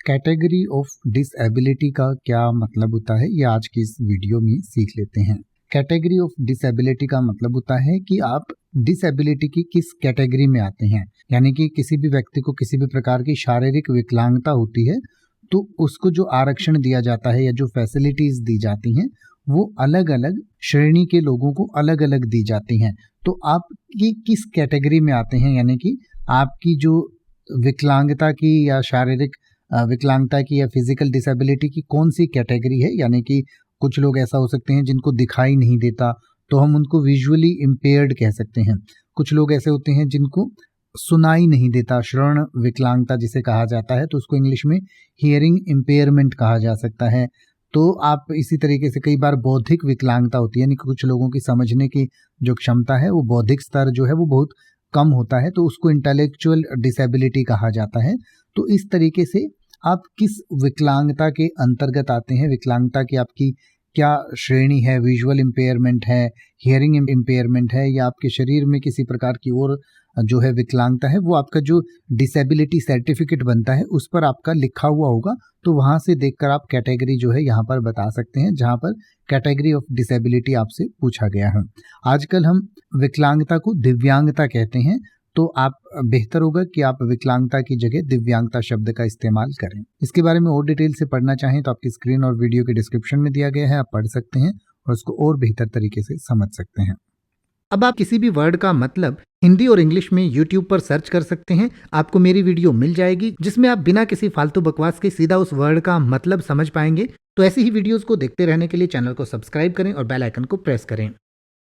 Category of disability का क्या मतलब होता है, ये आज की इस वीडियो में सीख लेते हैं। कैटेगरी ऑफ डिसेबिलिटी का मतलब होता है कि आप डिसेबिलिटी की किस कैटेगरी में आते हैं। यानी कि किसी भी व्यक्ति को किसी भी प्रकार की शारीरिक विकलांगता होती है तो उसको जो आरक्षण दिया जाता है या जो फैसिलिटीज दी जाती हैं वो अलग अलग श्रेणी के लोगों को अलग अलग दी जाती हैं। तो आप किस कैटेगरी में आते हैं, यानी कि आपकी जो विकलांगता की या शारीरिक विकलांगता की या फिजिकल डिसेबिलिटी की कौन सी कैटेगरी है। यानी कि कुछ लोग ऐसा हो सकते हैं जिनको दिखाई नहीं देता तो हम उनको विजुअली इम्पेयर्ड कह सकते हैं। कुछ लोग ऐसे होते हैं जिनको सुनाई नहीं देता, श्रवण विकलांगता जिसे कहा जाता है, तो उसको इंग्लिश में हियरिंग इम्पेयरमेंट कहा जा सकता है। तो आप इसी तरीके से कई बार बौद्धिक विकलांगता होती है, यानी कुछ लोगों की समझने की जो क्षमता है वो बौद्धिक स्तर जो है वो बहुत कम होता है, तो उसको इंटेलेक्चुअल डिसेबिलिटी कहा जाता है। तो इस तरीके से आप किस विकलांगता के अंतर्गत आते हैं, विकलांगता की आपकी क्या श्रेणी है, विजुअल इम्पेयरमेंट है, हियरिंग इम्पेयरमेंट है, या आपके शरीर में किसी प्रकार की और जो है विकलांगता है, वो आपका जो डिसेबिलिटी सर्टिफिकेट बनता है उस पर आपका लिखा हुआ होगा। तो वहाँ से देखकर आप कैटेगरी जो है यहाँ पर बता सकते हैं, जहाँ पर कैटेगरी ऑफ डिसेबिलिटी आपसे पूछा गया है। आजकल हम विकलांगता को दिव्यांगता कहते हैं, तो आप बेहतर होगा कि आप विकलांगता की जगह दिव्यांगता शब्द का इस्तेमाल करें। इसके बारे में और डिटेल से पढ़ना चाहें तो आपकी स्क्रीन और वीडियो के डिस्क्रिप्शन में दिया गया है, आप पढ़ सकते हैं और उसको और बेहतर तरीके से समझ सकते हैं। अब आप किसी भी वर्ड का मतलब हिंदी और इंग्लिश में YouTube पर सर्च कर सकते हैं, आपको मेरी वीडियो मिल जाएगी जिसमें आप बिना किसी फालतू बकवास के सीधा उस वर्ड का मतलब समझ पाएंगे। तो ऐसी ही वीडियोस को देखते रहने के लिए चैनल को सब्सक्राइब करें और बेल आइकन को प्रेस करें।